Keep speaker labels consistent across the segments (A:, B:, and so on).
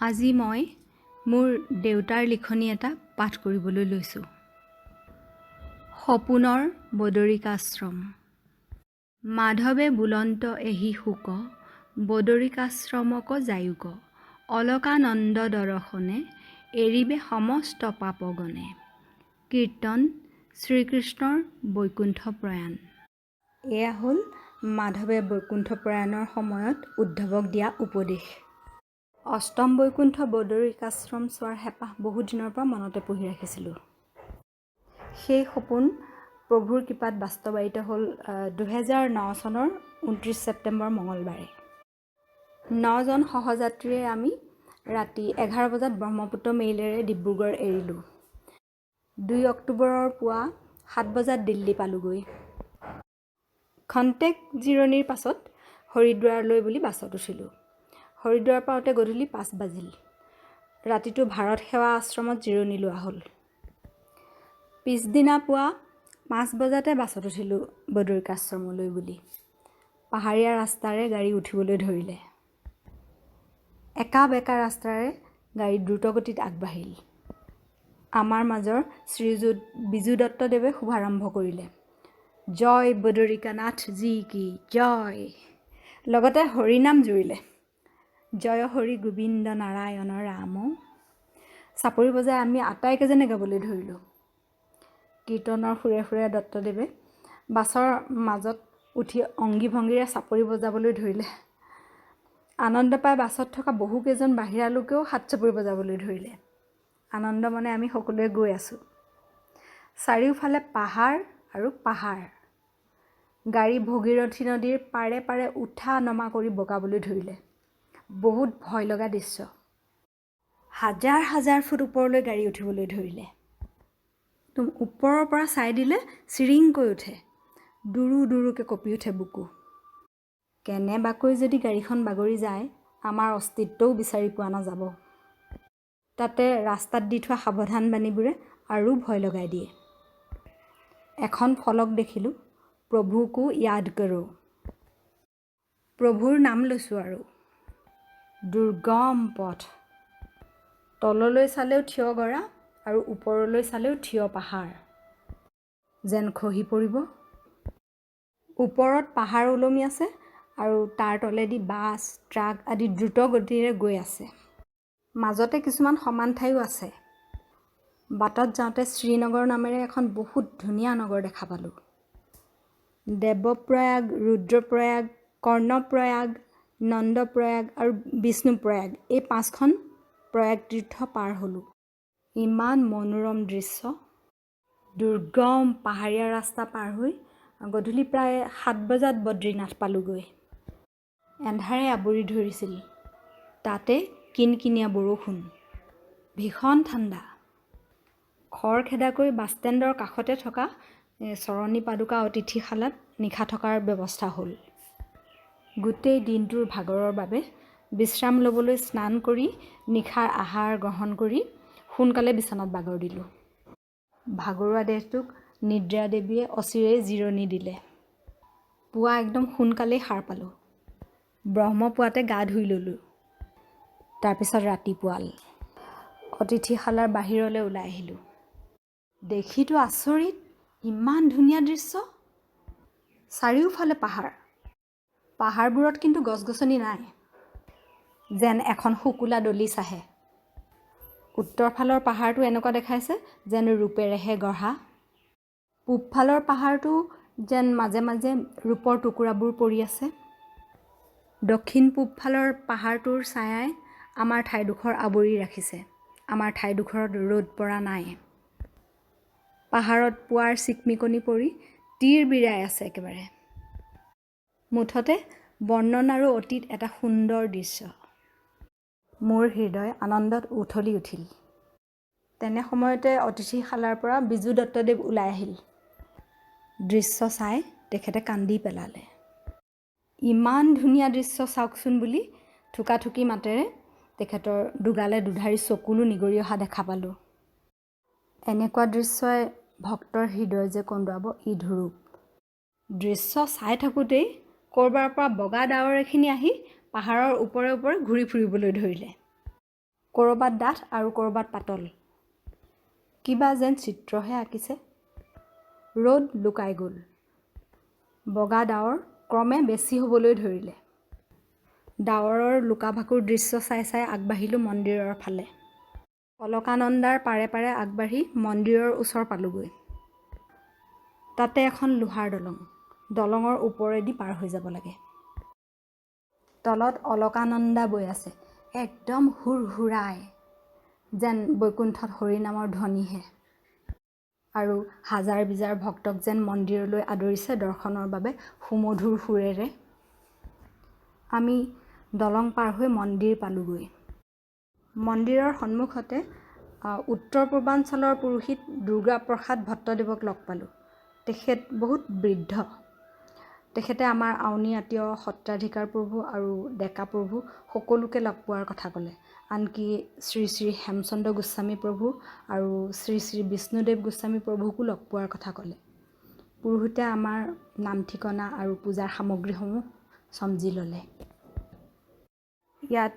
A: আজি মই মোৰ দেউতাৰ লিখনি এটা পাঠ কৰিবলৈ লৈছোঁ। সপোনৰ বদৰিকাশ্ৰম। মাধৱে বুলন্ত এহি শোক, বদৰিকাশ্ৰমক যায়ুক, অলকানন্দ দৰ্শনে, এৰিবে সমস্ত পাপগণে। কীৰ্তন শ্ৰীকৃষ্ণৰ বৈকুণ্ঠ প্ৰয়াণ। এয়া হ'ল মাধৱে বৈকুণ্ঠ প্ৰয়াণৰ সময়ত উদ্ধৱক দিয়া উপদেশ। অষ্টম বৈকুণ্ঠ বদৰিকাশ্ৰম চোৱাৰ হেঁপাহ বহু দিনৰ পৰা মনতে পুহি ৰাখিছিলোঁ। সেই সপোন প্ৰভুৰ কৃপাত বাস্তৱায়িত হ'ল 2009 চনৰ 29 ছেপ্টেম্বৰ মঙলবাৰে। 9জন সহযাত্ৰীৰে আমি ৰাতি 11 বজাত ব্ৰহ্মপুত্ৰ মেইলেৰে ডিব্ৰুগড় এৰিলোঁ। 2 অক্টোবৰৰ পুৱা 7 বজাত দিল্লী পালোগৈ। খন্তেক জিৰণিৰ পাছত হৰিদ্বাৰলৈ বুলি বাছত উঠিলোঁ। হৰিদ্বাৰ পাওঁতে গধূলি 5 বাজিল। ৰাতিটো ভাৰত সেৱা আশ্ৰমত জিৰণি লোৱা হ'ল। পিছদিনা পুৱা 5 বজাতে বাছত উঠিলোঁ বদৰিকাশ্ৰমলৈ বুলি। পাহাৰীয়া ৰাস্তাৰে গাড়ী উঠিবলৈ ধৰিলে। একা বেকা ৰাস্তাৰে গাড়ী দ্ৰুতগতিত আগবাঢ়িল। আমাৰ মাজৰ শ্ৰীযুত বিজু দত্তদেৱে শুভাৰম্ভ কৰিলে। জয় বদৰিকানাথ জি কি জয়। লগতে হৰিনাম জুৰিলে। জয় হৰি গোবিন্দ নাৰায়ণ ৰাম। চাপৰি বজাই আমি আটাইকেইজনে গাবলৈ ধৰিলোঁ। কীৰ্তনৰ সুৰে সুৰে দত্তদেৱে বাছৰ মাজত উঠি অংগী ভংগীৰে চাপৰি বজাবলৈ ধৰিলে। আনন্দ পাই বাছত থকা বহুকেইজন বাহিৰা লোকেও হাত চাপৰি বজাবলৈ ধৰিলে। আনন্দ মনে আমি সকলোৱে গৈ আছোঁ। চাৰিওফালে পাহাৰ আৰু পাহাৰ। গাড়ী ভগীৰথী নদীৰ পাৰে পাৰে উঠা নমা কৰি বগাবলৈ ধৰিলে। বহুত ভয় লগা দৃশ্য। হাজাৰ হাজাৰ ফুট ওপৰলৈ গাড়ী উঠিবলৈ ধৰিলে। ওপৰৰ পৰা চাই দিলে চিৰিংকৈ উঠে। দুৰু দুৰুকৈ কঁপি উঠে বুকু। কেনেবাকৈ যদি গাড়ীখন বাগৰি যায়, আমাৰ অস্তিত্বও বিচাৰি পোৱা নাযাব। তাতে ৰাস্তাত দি থোৱা সাৱধানবাণীবোৰে আৰু ভয় লগাই দিয়ে। এখন ফলক দেখিলোঁ, প্ৰভুকো য়াদ কৰো। প্ৰভুৰ নাম লৈছোঁ আৰু। দুৰ্গম পথ। তললৈ চালেও থিয় গৰা আৰু ওপৰলৈ চালেও থিয় পাহাৰ। যেন খহি পৰিব। ওপৰত পাহাৰ ওলমি আছে আৰু তাৰ তলেদি বাছ, ট্ৰাক আদি দ্ৰুত গতিৰে গৈ আছে। মাজতে কিছুমান সমান ঠাইও আছে। বাটত যাওঁতে শ্ৰীনগৰ নামেৰে এখন বহুত ধুনীয়া নগৰ দেখা পালোঁ। দেৱপ্ৰয়াগ, ৰুদ্ৰপ্ৰয়াগ, কৰ্ণপ্ৰয়াগ, নন্দপ্ৰয়াগ আৰু বিষ্ণুপ্ৰয়াগ এই 5খন প্ৰয়াগ তীৰ্থ পাৰ হ'লোঁ। ইমান মনোৰম দৃশ্য। দুৰ্গম পাহাৰীয়া ৰাস্তা পাৰ হৈ গধূলি প্ৰায় 7 বজাত বদ্ৰীনাথ পালোগৈ। এন্ধাৰে আৱৰি ধৰিছিল। তাতে কিনকিনীয়া বৰষুণ। ভীষণ ঠাণ্ডা। খৰখেদাকৈ বাছষ্টেণ্ডৰ কাষতে থকা চৰণী পাদুকা অতিথিশালাত নিশা থকাৰ ব্যৱস্থা হ'ল। গোটেই দিনটোৰ ভাগৰৰ বাবে বিশ্ৰাম ল'বলৈ স্নান কৰি নিশাৰ আহাৰ গ্ৰহণ কৰি সোনকালে বিচনাত বাগৰ দিলোঁ। ভাগৰুৱা দেহটোক নিদ্ৰা দেৱীয়ে অচিৰেই জিৰণি দিলে। পুৱা একদম সোনকালেই সাৰ পালোঁ। ব্ৰহ্মপুৱাতে গা ধুই ল'লোঁ। তাৰপিছত ৰাতিপুৱাল। অতিথিশালাৰ বাহিৰলৈ ওলাই আহিলোঁ। দেখিতো আচৰিত, ইমান ধুনীয়া দৃশ্য। চাৰিওফালে পাহাৰ। পাহাৰবোৰত কিন্তু গছ-গছনি নাই। যেন এখন শুকুলা দলিচ আহে। উত্তৰ ফালৰ পাহাৰটো এনেকুৱা দেখাইছে যেন ৰূপেৰেহে গঢ়া। পূব ফালৰ পাহাৰটো যেন মাজে মাজে ৰূপৰ টুকুৰাবোৰ পৰি আছে। দক্ষিণ পূব ফালৰ পাহাৰটোৰ ছায়াই আমাৰ ঠাইডোখৰ আৱৰি ৰাখিছে। আমাৰ ঠাইডোখৰত ৰ'দ পৰা নাই। পাহাৰত পুৱাৰ চিকমিকনি পৰি তীৰ বিৰাই আছে একেবাৰে। মুঠতে বৰ্ণনাৰো অতীত এটা সুন্দৰ দৃশ্য। মোৰ হৃদয় আনন্দত উথলি উঠিল। তেনে সময়তে অতিথিশালাৰ পৰা বিজু দত্তদেৱ ওলাই আহিল। দৃশ্য চাই তেখেতে কান্দি পেলালে। ইমান ধুনীয়া দৃশ্য চাওকচোন বুলি থুকাথুকি মাতেৰে তেখেতৰ দুগালে দুধাৰি চকুলো নিগৰি অহা দেখা পালোঁ। এনেকুৱা দৃশ্যই ভক্তৰ হৃদয় যে কন্দুৱাব ই ধুৰুপ। দৃশ্য চাই থাকোঁতেই ক'ৰবাৰ পৰা বগা ডাৱৰ এখিনি আহি পাহাৰৰ ওপৰে ওপৰে ঘূৰি ফুৰিবলৈ ধৰিলে। ক'ৰবাত ডাঠ আৰু ক'ৰবাত পাতল। কিবা যেন চিত্ৰহে আঁকিছে। ৰ'দ লুকাই গ'ল। বগা ডাৱৰ ক্ৰমে বেছি হ'বলৈ ধৰিলে। ডাৱৰৰ লুকাভাকুৰ দৃশ্য চাই চাই আগবাঢ়িলোঁ মন্দিৰৰ ফালে। অলকানন্দাৰ পাৰে পাৰে আগবাঢ়ি মন্দিৰৰ ওচৰ পালোগৈ। তাতে এখন লোহাৰ দলং। দলঙৰ ওপৰেদি পাৰ হৈ যাব লাগে। তলত অলকানন্দা বৈ আছে, একদম হুৰহুৰাই, যেন বৈকুণ্ঠত হৰিনামৰ ধ্বনিহে। আৰু হাজাৰ বিজাৰ ভক্তক যেন মন্দিৰলৈ আদৰিছে দৰ্শনৰ বাবে সুমধুৰ সুৰেৰে। আমি দলং পাৰ হৈ মন্দিৰ পালোগৈ। মন্দিৰৰ সন্মুখতে উত্তৰ পূৰ্বাঞ্চলৰ পুৰোহিত দুৰ্গাপ্ৰসাদ ভট্টদেৱক লগ পালোঁ। তেখেত বহুত বৃদ্ধ। তেখেতে আমাৰ আউনী আটীয় সত্ৰাধিকাৰ প্ৰভু আৰু ডেকা প্ৰভু সকলোকে লগ পোৱাৰ কথা ক'লে। আনকি শ্ৰী শ্ৰী হেমচন্দ্ৰ গোস্বামী প্ৰভু আৰু শ্ৰী শ্ৰী বিষ্ণুদেৱ গোস্বামী প্ৰভুকো লগ পোৱাৰ কথা ক'লে। পুৰোহিতে আমাৰ নাম ঠিকনা আৰু পূজাৰ সামগ্ৰীসমূহ চমজি ল'লে। ইয়াত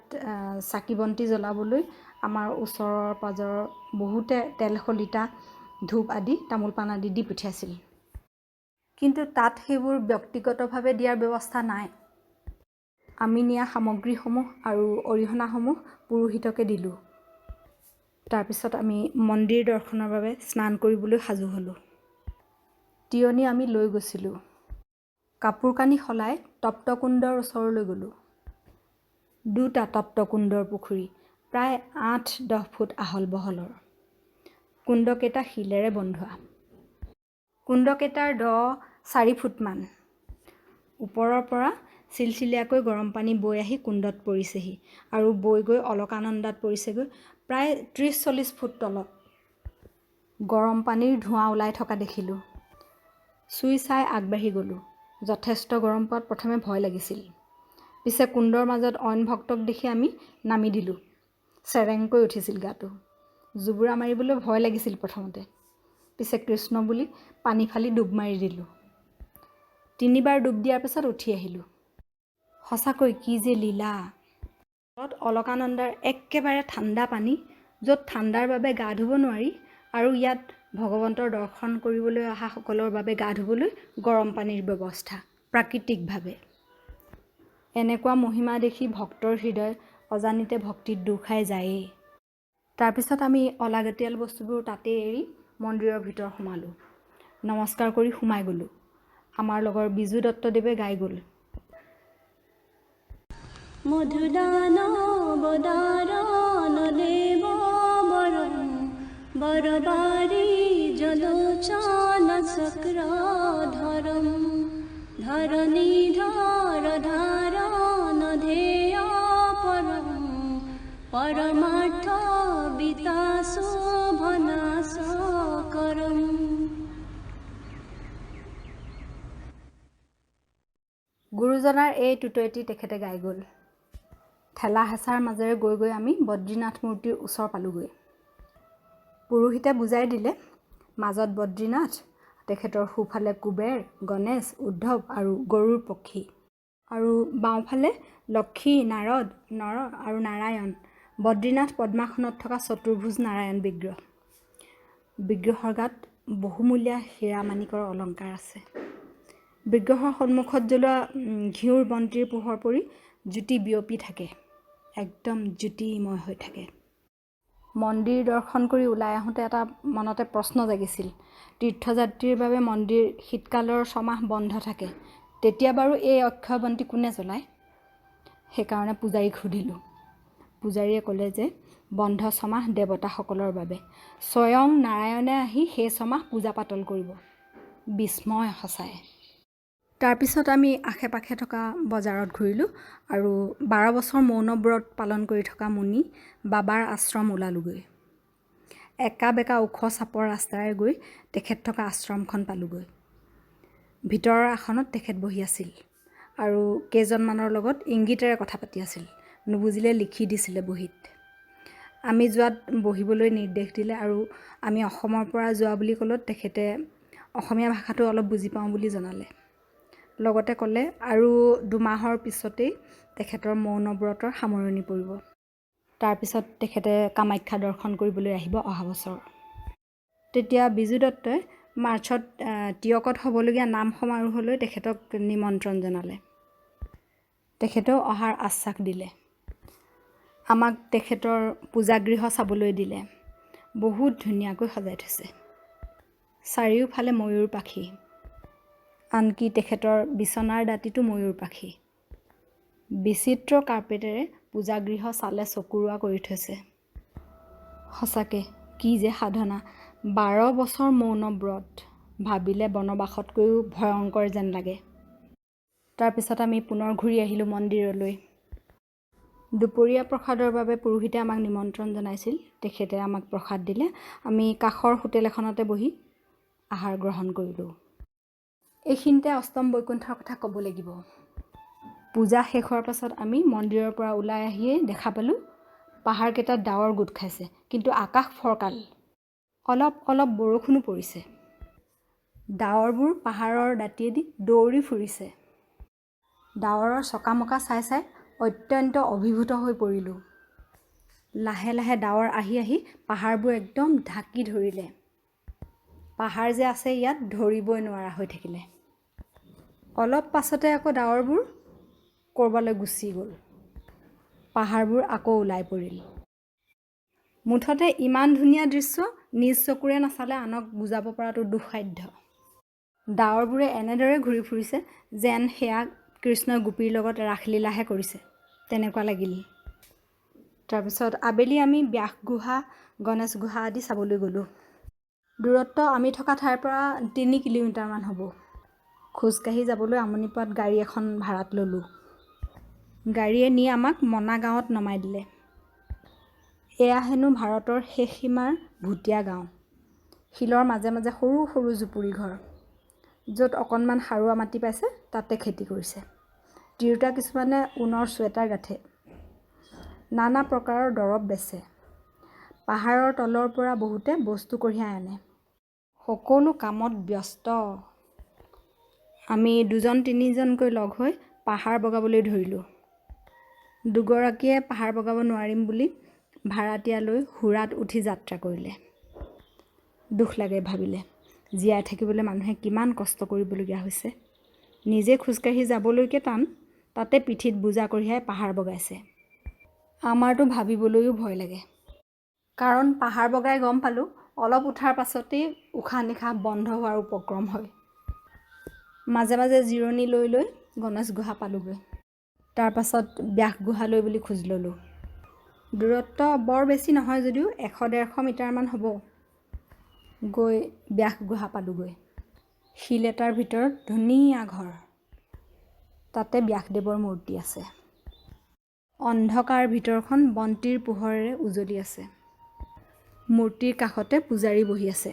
A: চাকি বন্তি জ্বলাবলৈ আমাৰ ওচৰৰ পাজৰৰ বহুতে তেল শলিতা ধূপ আদি তামোল পাণ আদি দি পঠিয়াইছিল। কিন্তু তাত সেইবোৰ ব্যক্তিগতভাৱে দিয়াৰ ব্যৱস্থা নাই। আমি নিয়া সামগ্ৰীসমূহ আৰু অৰিহণাসমূহ পুৰোহিতকে দিলোঁ। তাৰপিছত আমি মন্দিৰ দৰ্শনৰ বাবে স্নান কৰিবলৈ সাজু হ'লোঁ। তিয়নি আমি লৈ গৈছিলোঁ। কাপোৰ কানি সলাই তপ্তকুণ্ডৰ ওচৰলৈ গ'লোঁ। দুটা তপ্তকুণ্ডৰ পুখুৰী, প্ৰায় ৮-১০ ফুট আহল বহলৰ। কুণ্ডকেইটা শিলেৰে বন্ধোৱা। কুণ্ডকেইটাৰ দ ৪ ফুটমান। ওপৰৰ পৰা চিলচিলীয়াকৈ গৰম পানী বৈ আহি কুণ্ডত পৰিছেহি আৰু বৈ গৈ অলকানন্দাত পৰিছেগৈ প্ৰায় ৩০-৪০ ফুট তলত। গৰম পানীৰ ধোঁৱা ওলাই থকা দেখিলোঁ। চুই চাই আগবাঢ়ি গ'লোঁ। যথেষ্ট গৰম পোৱাত প্ৰথমে ভয় লাগিছিল। পিছে কুণ্ডৰ মাজত অইন ভক্তক দেখি আমি নামি দিলোঁ। চেৰেংকৈ উঠিছিল গাটো। জুবুৰা মাৰিবলৈ ভয় লাগিছিল প্ৰথমতে। পিছে কৃষ্ণ বুলি পানী ফালি ডুব মাৰি দিলোঁ। ৩বাৰ ডুব দিয়াৰ পিছত উঠি আহিলোঁ। সঁচাকৈ কি যে লীলা! তলত অলকানন্দাৰ একেবাৰে ঠাণ্ডা পানী, য'ত ঠাণ্ডাৰ বাবে গা ধুব নোৱাৰি, আৰু ইয়াত ভগৱন্তৰ দৰ্শন কৰিবলৈ অহা সকলৰ বাবে গা ধুবলৈ গৰম পানীৰ ব্যৱস্থা প্ৰাকৃতিকভাৱে। এনেকুৱা মহিমা দেখি ভক্তৰ হৃদয় অজানিতে ভক্তিত ডুব খাই যায়েই। তাৰপিছত আমি অলাগতিয়াল বস্তুবোৰ তাতেই এৰি মন্দিৰৰ ভিতৰ সোমালোঁ। নমস্কাৰ কৰি সোমাই গ'লোঁ। আমাৰ লগৰ বিজু দত্তদেৱে গাই গ'ল।
B: মধুদান বদাৰণ দেৱ বৰং বৰবাৰী জলোচন চক্ৰধৰম ধৰণীধৰ ধাৰণ ধেয় পৰম পৰমাৰ্থ বিকাশো ভনাশকৰম।
A: গুৰুজনাৰ এই টুটুৱিটি তেখেতে গাই গ'ল। ঠেলা হেঁচাৰ মাজেৰে গৈ গৈ আমি বদ্ৰীনাথ মূৰ্তিৰ ওচৰ পালোগৈ। পুৰোহিতে বুজাই দিলে, মাজত বদ্ৰীনাথ, তেখেতৰ সোঁফালে কুবেৰ, গণেশ, উদ্ধৱ আৰু গৰুৰ পক্ষী, আৰু বাওঁফালে লক্ষী, নাৰদ, নৰ আৰু নাৰায়ণ। বদ্ৰীনাথ পদ্মাসনত থকা চতুৰ্ভুজ নাৰায়ণ বিগ্ৰহ। বিগ্ৰহৰ গাত বহুমূলীয়া হীৰা মাণিকৰ অলংকাৰ আছে। বিগ্ৰহৰ সন্মুখত জ্বলোৱা ঘিউৰ বন্তিৰ পোহৰ পৰি জ্যোতি বিয়পি থাকে, একদম জ্যোতিময় হৈ থাকে। মন্দিৰ দৰ্শন কৰি ওলাই আহোঁতে এটা মনতে প্ৰশ্ন জাগিছিল। তীৰ্থযাত্ৰীৰ বাবে মন্দিৰ শীতকালৰ ৬ মাহ বন্ধ থাকে, তেতিয়া বাৰু এই অক্ষয় বন্তি কোনে জ্বলায়? সেইকাৰণে পূজাৰীক সুধিলোঁ। পূজাৰীয়ে ক'লে যে বন্ধ ৬ মাহ দেৱতাসকলৰ বাবে, স্বয়ং নাৰায়ণে আহি সেই ৬ মাহ পূজা পাতল কৰিব। বিস্ময় সঁচাই। তাৰপিছত আমি আশে পাশে থকা বজাৰত ঘূৰিলোঁ আৰু ১২ বছৰ মৌন ব্ৰত পালন কৰি থকা মুনি বাবাৰ আশ্ৰম ওলালোগৈ। একা বেকা ওখ চাপৰ ৰাস্তাৰে গৈ তেখেত থকা আশ্ৰমখন পালোগৈ। ভিতৰৰ আসনত তেখেত বহি আছিল আৰু কেইজনমানৰ লগত ইংগিতেৰে কথা পাতি আছিল। নুবুজিলে লিখি দিছিলে বহীত। আমি যোৱাত বহিবলৈ নিৰ্দেশ দিলে আৰু আমি অসমৰ পৰা যোৱা বুলি ক'লত তেখেতে অসমীয়া ভাষাটো অলপ বুজি পাওঁ বুলি জনালে। লগতে ক'লে আৰু ২ মাহৰ পিছতেই তেখেতৰ মৌন ব্ৰতৰ সামৰণি পৰিব। তাৰপিছত তেখেতে কামাখ্যা দৰ্শন কৰিবলৈ আহিব অহা বছৰ। তেতিয়া বিজু দত্তই মাৰ্চত টিয়কত হ'বলগীয়া নাম সমাৰোহলৈ তেখেতক নিমন্ত্ৰণ জনালে। তেখেতেও অহাৰ আশ্বাস দিলে। আমাক তেখেতৰ পূজাগৃহ চাবলৈ দিলে। বহুত ধুনীয়াকৈ সজাই থৈছে। চাৰিওফালে ময়ূৰ পাখি, আনকি তেখেতৰ বিচনাৰ দাঁতিটো ময়ূৰ পাখি। বিচিত্ৰ কাৰ্পেটেৰে পূজাগৃহ চালে চকুৰোৱা কৰি থৈছে। সঁচাকৈ কি যে সাধনা! 12 বছৰ মৌন ব্ৰত, ভাবিলে বনবাসতকৈও ভয়ংকৰ যেন লাগে। তাৰপিছত আমি পুনৰ ঘূৰি আহিলোঁ মন্দিৰলৈ। দুপৰীয়া প্ৰসাদৰ বাবে পুৰোহিতে আমাক নিমন্ত্ৰণ জনাইছিল। তেখেতে আমাক প্ৰসাদ দিলে। আমি কাষৰ হোটেল এখনতে বহি আহাৰ গ্ৰহণ কৰিলোঁ। এইখিনিতে অষ্টম বৈকুণ্ঠৰ কথা ক'ব লাগিব। পূজা শেষ হোৱাৰ পাছত আমি মন্দিৰৰ পৰা ওলাই আহিয়ে দেখা পালোঁ পাহাৰকেইটাত ডাৱৰ গোট খাইছে, কিন্তু আকাশ ফৰকাল। অলপ অলপ বৰষুণো পৰিছে। ডাৱৰবোৰ পাহাৰৰ দাঁতিয়েদি দৌৰি ফুৰিছে। ডাৱৰৰ চকামকা চাই চাই অত্যন্ত অভিভূত হৈ পৰিলোঁ। লাহে লাহে ডাৱৰ আহি আহি পাহাৰবোৰ একদম ঢাকি ধৰিলে। পাহাৰ যে আছে ইয়াত ধৰিবই নোৱাৰা হৈ থাকিলে। অলপ পাছতে আকৌ ডাৱৰবোৰ ক'ৰবালৈ গুচি গ'ল। পাহাৰবোৰ আকৌ ওলাই পৰিল। মুঠতে ইমান ধুনীয়া দৃশ্য নিজ চকুৰে নাচালে আনক বুজাব পৰাটো দুঃসাধ্য। ডাৱৰবোৰে এনেদৰে ঘূৰি ফুৰিছে যেন সেয়া কৃষ্ণই গোপীৰ লগত ৰাসলীলাহে কৰিছে, তেনেকুৱা লাগিল। তাৰপিছত আবেলি আমি ব্যাস গুহা, গণেশ গুহা আদি চাবলৈ গ'লোঁ। দূৰত্ব আমি থকা ঠাইৰ পৰা 3 কিলোমিটাৰমান হ'ব। খোজকাঢ়ি যাবলৈ আমনি পোৱাত গাড়ী এখন ভাড়াত ল'লোঁ। গাড়ীয়ে নি আমাক মনা গাঁৱত নমাই দিলে। এয়া হেনো ভাৰতৰ শেষ সীমাৰ ভুটীয়া গাঁও। শিলৰ মাজে মাজে সৰু সৰু জুপুৰি ঘৰ। য'ত অকণমান সাৰুৱা মাটি পাইছে তাতে খেতি কৰিছে। তিৰোতা কিছুমানে ঊণৰ চুৱেটাৰ গাঠে। নানা প্ৰকাৰৰ দৰৱ বেচে। পাহাৰৰ তলৰ পৰা বহুতে বস্তু কঢ়িয়াই আনে। সকলো কামত ব্যস্ত। আমি 2-3জনকৈ লগ হৈ পাহাৰ বগাবলৈ ধৰিলোঁ। দুগৰাকীয়ে পাহাৰ বগাব নোৱাৰিম বুলি ভাড়াতীয়ালৈ হুৰাত উঠি যাত্ৰা কৰিলে। দুখ লাগে ভাবিলে, জীয়াই থাকিবলৈ মানুহে কিমান কষ্ট কৰিবলগীয়া হৈছে। নিজে খোজকাঢ়ি যাবলৈকে টান, তাতে পিঠিত বোজা কঢ়িয়াই পাহাৰ বগাইছে। আমাৰতো ভাবিবলৈও ভয় লাগে। কাৰণ পাহাৰ বগাই গম পালোঁ অলপ উঠাৰ পাছতেই উশাহ নিশাহ বন্ধ হোৱাৰ উপক্ৰম হয়। মাজে মাজে জিৰণি লৈ লৈ গণেশ গুহা পালোগৈ। তাৰপাছত ব্যাস গুহালৈ বুলি খোজ ল'লোঁ। দূৰত্ব বৰ বেছি নহয় যদিও 100-150 মিটাৰমান হ'ব। গৈ ব্যাস গুহা পালোগৈ। শিল এটাৰ ভিতৰত ধুনীয়া ঘৰ। তাতে ব্যাসদেৱৰ মূৰ্তি আছে। অন্ধকাৰ ভিতৰখন বন্তিৰ পোহৰেৰে উজলি আছে। মূৰ্তিৰ কাষতে পূজাৰী বহি আছে।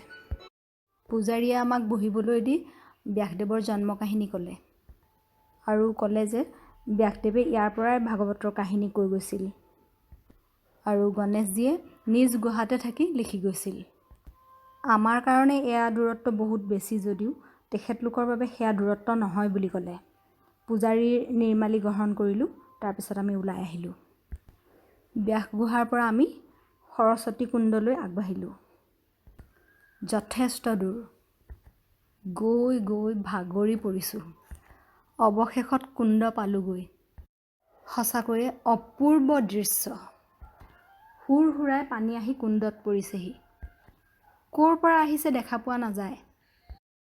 A: পূজাৰীয়ে আমাক বহিবলৈ দি ব্যাসদেৱৰ জন্ম কাহিনী ক'লে। আৰু ক'লে যে ব্যাসদেৱে ইয়াৰ পৰাই ভাগৱতৰ কাহিনী কৈ গৈছিল। আৰু গণেশজীয়ে নিজ গুহাতে থাকি লিখি গৈছিল। আমাৰ কাৰণে এয়া দূৰত্ব বহুত বেছি যদিও তেখেতলোকৰ বাবে সেয়া দূৰত্ব নহয় বুলি ক'লে। পূজাৰীৰ নিৰ্মালি গ্ৰহণ কৰিলোঁ। তাৰপিছত আমি ওলাই আহিলোঁ। ব্যাস গুহাৰ পৰা আমি সৰস্বতী কুণ্ডলৈ আগবাঢ়িলোঁ। যথেষ্ট দূৰ। গৈ গৈ ভাগৰি পৰিছোঁ। অৱশেষত কুণ্ড পালোগৈ। সঁচাকৈয়ে অপূৰ্ব দৃশ্য। হুৰহুৰাই পানী আহি কুণ্ডত পৰিছেহি। ক'ৰ পৰা আহিছে দেখা পোৱা নাযায়।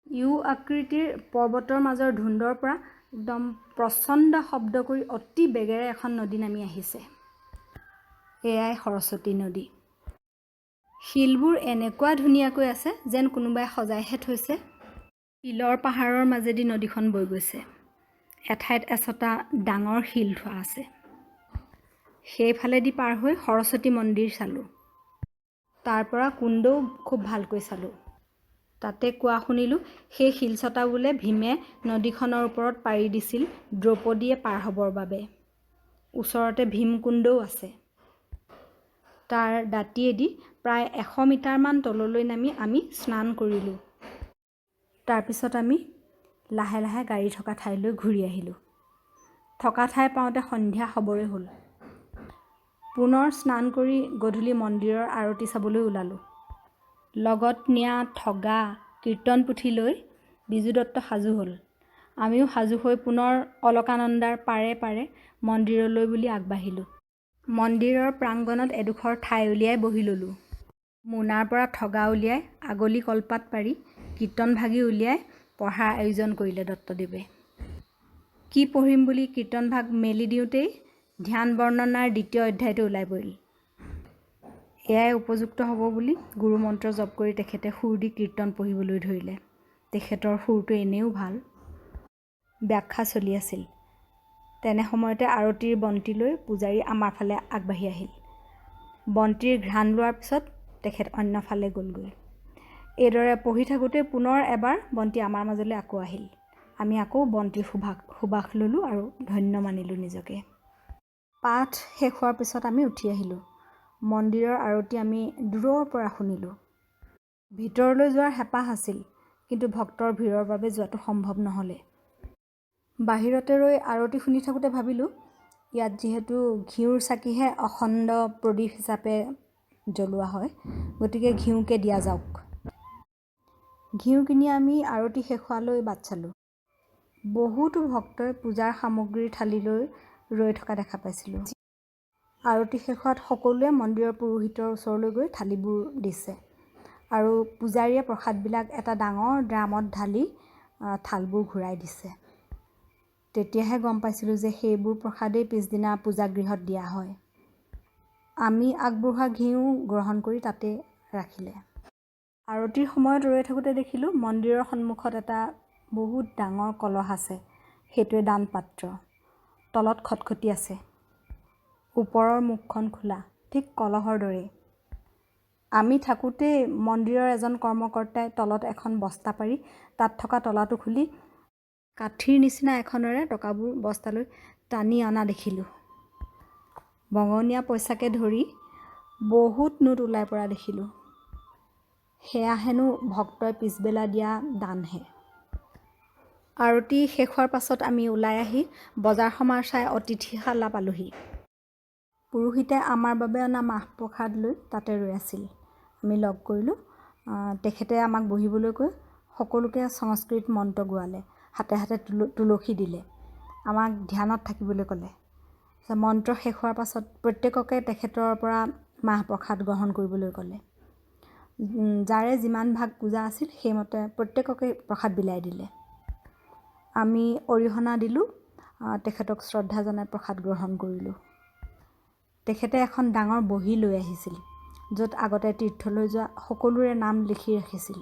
A: ইউ আকৃতিৰ পৰ্বতৰ মাজৰ ধুন্দৰ পৰা একদম প্ৰচণ্ড শব্দ কৰি অতি বেগেৰে এখন নদী নামি আহিছে। এয়াই সৰস্বতী নদী। শিলবোৰ এনেকুৱা ধুনীয়াকৈ আছে যেন কোনোবাই সজাইহে থৈছে। শিলৰ পাহাৰৰ মাজেদি নদীখন বৈ গৈছে। এঠাইত এচটা ডাঙৰ শিল থোৱা আছে। সেইফালেদি পাৰ হৈ সৰস্বতী মন্দিৰ চালোঁ। তাৰ পৰা কুণ্ডও খুব ভালকৈ চালোঁ। তাতে কোৱা শুনিলোঁ সেই শিলচটা বোলে ভীমে নদীখনৰ ওপৰত পাৰি দিছিল দ্ৰৌপদীয়ে পাৰ হ'বৰ বাবে। ওচৰতে ভীমকুণ্ডও আছে। তাৰ দাঁতিয়েদি প্ৰায় 100 মিটাৰমান তললৈ নামি আমি স্নান কৰিলোঁ। তাৰপিছত আমি লাহে লাহে গাড়ী থকা ঠাইলৈ ঘূৰি আহিলোঁ। থকা ঠাই পাওঁতে সন্ধিয়া হ'বৰে হ'ল। পুনৰ স্নান কৰি গধূলি মন্দিৰৰ আৰতি চাবলৈ ওলালোঁ। লগত নিয়া ঠগা কীৰ্তন পুথি লৈ বিজু দত্ত সাজু হ'ল। আমিও সাজু হৈ পুনৰ অলকানন্দাৰ পাৰে পাৰে মন্দিৰলৈ বুলি আগবাঢ়িলোঁ। মন্দিৰৰ প্ৰাংগণত এডোখৰ ঠাই উলিয়াই বহি ল'লোঁ। মোনাৰ পৰা ঠগা উলিয়াই আগলি কলপাত পাৰি কীৰ্তন ভাগি উলিয়াই পঢ়াৰ আয়োজন কৰিলে দত্তদেৱে। কি পঢ়িম বুলি কীৰ্তন ভাগ মেলি দিওঁতেই ধ্যান বৰ্ণনাৰ ২য় অধ্যায়টো ওলাই পৰিল। এয়াই উপযুক্ত হ'ব বুলি গুৰুমন্ত্ৰ জপ কৰি তেখেতে সুৰ দি কীৰ্তন পঢ়িবলৈ ধৰিলে। তেখেতৰ সুৰটো এনেও ভাল। ব্যাখ্যা চলি আছিল। তেনে সময়তে আৰতিৰ বন্তি লৈ পূজাৰী আমাৰ ফালে আগবাঢ়ি আহিল। বন্তিৰ ঘ্ৰাণ লোৱাৰ পিছত তেখেত অন্য ফালে গ'লগৈ। এইদৰে পঢ়ি থাকোঁতে পুনৰ এবাৰ বন্তি আমাৰ মাজলৈ আকৌ আহিল। আমি আকৌ বন্তিৰ সুবাস ল'লোঁ আৰু ধন্য মানিলোঁ নিজকে। পাঠ শেষ হোৱাৰ পিছত আমি উঠি আহিলোঁ। মন্দিৰৰ আৰতি আমি দূৰৰ পৰা শুনিলোঁ। ভিতৰলৈ যোৱাৰ হেঁপাহ আছিল, কিন্তু ভক্তৰ ভিৰৰ বাবে যোৱাটো সম্ভৱ নহ'লে। বাহিৰতে ৰৈ আৰতি শুনি থাকোঁতে ভাবিলোঁ, ইয়াত যিহেতু ঘিউৰ চাকিহে অখণ্ড প্ৰদীপ হিচাপে জ্বলোৱা হয়, গতিকে ঘিউকে দিয়া যাওক। ঘিউ কিনি আমি আৰতি শেষ হোৱালৈ বাট চালোঁ। বহুতো ভক্তই পূজাৰ সামগ্ৰীৰ থালি লৈ ৰৈ থকা দেখা পাইছিলোঁ। আৰতি শেষ হোৱাত সকলোৱে মন্দিৰৰ পুৰোহিতৰ ওচৰলৈ গৈ থালিবোৰ দিছে আৰু পূজাৰীয়ে প্ৰসাদবিলাক এটা ডাঙৰ ড্ৰামত ঢালি থালবোৰ ঘূৰাই দিছে। তেতিয়াহে গম পাইছিলোঁ যে সেইবোৰ প্ৰসাদেই পিছদিনা পূজাগৃহত দিয়া হয়। আমি আগবঢ়োৱা ঘিউ গ্ৰহণ কৰি তাতে ৰাখিলে। আৰতিৰ সময়ত ৰৈ থাকোঁতে দেখিলোঁ মন্দিৰৰ সন্মুখত এটা বহুত ডাঙৰ কলহ আছে। সেইটোৱে দান পাত্ৰ। তলত খটখটি আছে। ওপৰৰ মুখখন খোলা, ঠিক কলহৰ দৰেই। আমি থাকোঁতেই মন্দিৰৰ এজন কৰ্মকৰ্তাই তলত এখন বস্তা পাৰি তাত থকা তলাটো খুলি কাঠিৰ নিচিনা এখনেৰে টকাবোৰ বস্তালৈ টানি অনা দেখিলোঁ। বঙনীয়া পইচাকে ধৰি বহুত নোট ওলাই পৰা দেখিলোঁ। সেয়া হেনো ভক্তই পিছবেলা দিয়া দানহে। আৰতি শেষ হোৱাৰ পাছত আমি ওলাই আহি বজাৰ সমাৰ চাই অতিথিশালা পালোহি। পুৰোহিতে আমাৰ বাবে অনা মাহ প্ৰসাদ লৈ তাতে ৰৈ আছিল। আমি লগ কৰিলোঁ। তেখেতে আমাক বহিবলৈ কৈ সকলোকে সংস্কৃত মন্ত্ৰ গোৱালে। হাতে হাতে তুলসী দিলে। আমাক ধ্যানত থাকিবলৈ ক'লে। মন্ত্ৰ শেষ হোৱাৰ পাছত প্ৰত্যেককে তেখেতৰ পৰা মাহ প্ৰসাদ গ্ৰহণ কৰিবলৈ ক'লে। যাৰে যিমান ভাগ পূজা আছিল সেইমতে প্ৰত্যেককে প্ৰসাদ বিলাই দিলে। আমি অৰিহণা দিলোঁ। তেখেতক শ্ৰদ্ধা জনাই প্ৰসাদ গ্ৰহণ কৰিলোঁ। তেখেতে এখন ডাঙৰ বহী লৈ আহিছিল, য'ত আগতে তীৰ্থলৈ যোৱা সকলোৰে নাম লিখি ৰাখিছিল।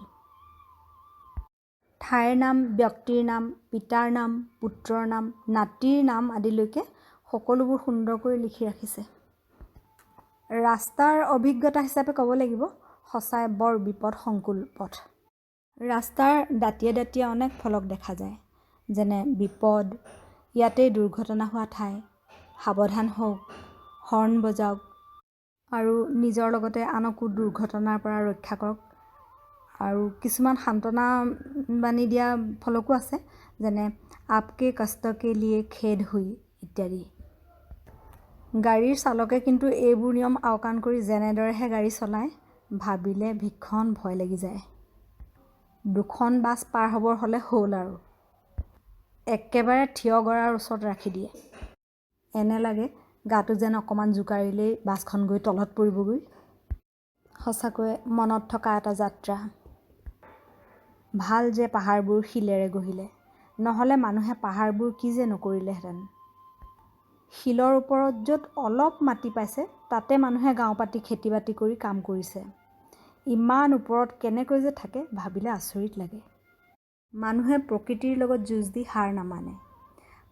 A: ঠাইৰ নাম, ব্যক্তিৰ নাম, পিতাৰ নাম, পুত্ৰৰ নাম, নাতিৰ নাম আদিলৈকে সকলোবোৰ সুন্দৰকৈ লিখি ৰাখিছে। ৰাস্তাৰ অভিজ্ঞতা হিচাপে ক'ব লাগিব, সঁচাই বৰ বিপদসংকুল পথ। ৰাস্তাৰ দাঁতিয়ে দাঁতিয়ে অনেক ফলক দেখা যায়, যেনে বিপদ, ইয়াতেই দুৰ্ঘটনা হোৱা ঠাই, সাৱধান হওক, হৰ্ণ বজাওক আৰু নিজৰ লগতে আনকো দুৰ্ঘটনাৰ পৰা ৰক্ষা কৰক। আৰু কিছুমান সান্তনা বাণী দিয়া ফলকো আছে, যেনে আপকে কষ্ট কে লিয়ে খেদ হুই ইত্যাদি। গাড়ীৰ চালকে কিন্তু এইবোৰ নিয়ম আওকাণ কৰি যেনেদৰেহে গাড়ী চলায়, ভাবিলে ভীষণ ভয় লাগি যায়। দুখন বাছ পাৰ হ'বৰ হ'লে হ'ল আৰু একেবাৰে থিয় গৰাৰ ওচৰত ৰাখি দিয়ে। এনে লাগে গাটো যেন অকণমান জোকাৰিলেই বাছখন গৈ তলত পৰিবগৈ। সঁচাকৈ মনত থকা এটা যাত্ৰা। ভাল যে পাহাৰবোৰ শিলেৰে গঢ়িলে, নহ'লে মানুহে পাহাৰবোৰ কি যে নকৰিলেহেঁতেন। শিলৰ ওপৰত য'ত অলপ মাটি পাইছে তাতে মানুহে গাঁও পাতি খেতি বাতি কৰি কাম কৰিছে। ইমান ওপৰত কেনেকৈ যে থাকে ভাবিলে আচৰিত লাগে। মানুহে প্ৰকৃতিৰ লগত যুঁজ দি হাৰ নামানে।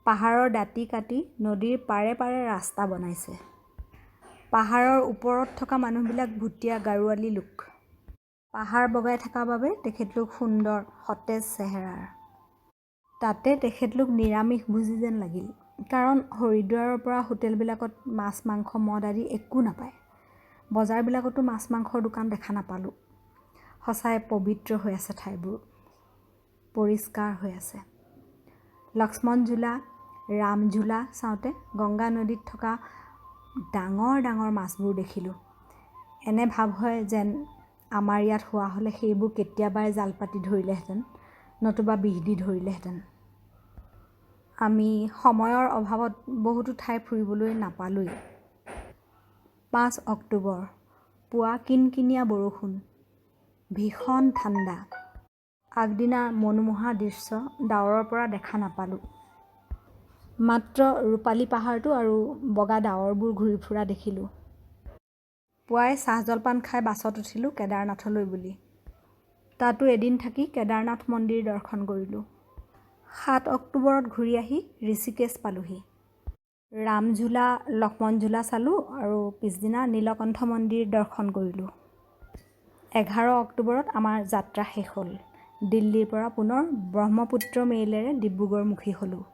A: পাহাৰৰ দাঁতি কাটি নদীৰ পাৰে পাৰে ৰাস্তা বনাইছে। পাহাৰৰ ওপৰত থকা মানুহবিলাক ভুটীয়া গাৰোৱালী লোক। পাহাৰ বগাই থকাৰ বাবে তেখেতলোক সুন্দৰ, সতেজ চেহেৰাৰ। তাতে তেখেতলোক নিৰামিষ ভোজী যেন লাগিল, কাৰণ হৰিদ্বাৰৰ পৰা হোটেলবিলাকত মাছ মাংস মদ আদি একো নাপায়। বজাৰবিলাকতো মাছ মাংসৰ দোকান দেখা নাপালোঁ। সঁচাই পবিত্ৰ হৈ আছে ঠাইবোৰ, পৰিষ্কাৰ হৈ আছে। লক্ষ্মণ ঝোলা, ৰাম ঝোলা চাওঁতে গংগা নদীত থকা ডাঙৰ ডাঙৰ মাছবোৰ দেখিলোঁ। এনে ভাৱ হয় যেন আমাৰ ইয়াত হোৱা হ'লে সেইবোৰ কেতিয়াবাই জাল পাতি ধৰিলেহেঁতেন, নতুবা বিহ দি ধৰিলেহেঁতেন। আমি সময়ৰ অভাৱত বহুতো ঠাই ফুৰিবলৈ নাপালোঁই। 5 অক্টোবৰ, পুৱা কিনকিনীয়া বৰষুণ, ভীষণ ঠাণ্ডা। আগদিনা মনোমোহা দৃশ্য ডাৱৰৰ পৰা দেখা নাপালোঁ। মাত্ৰ ৰূপালী পাহাৰটো আৰু বগা ডাৱৰবোৰ ঘূৰি ফুৰা দেখিলোঁ। পুৱাই চাহ জলপান খাই বাছত উঠিলোঁ কেদাৰনাথলৈ বুলি। তাতো এদিন থাকি কেদাৰনাথ মন্দিৰ দৰ্শন কৰিলোঁ। 7 অক্টোবৰত ঘূৰি আহি ঋষিকেশ পালোঁহি। ৰামঝোলা, লক্ষ্মণঝোলা চালোঁ আৰু পিছদিনা নীলকণ্ঠ মন্দিৰ দৰ্শন কৰিলোঁ। 11 অক্টোবৰত আমাৰ যাত্ৰা শেষ হ'ল। দিল্লীৰ পৰা পুনৰ ব্ৰহ্মপুত্ৰ মেইলেৰে ডিব্ৰুগড়মুখী হ'লোঁ।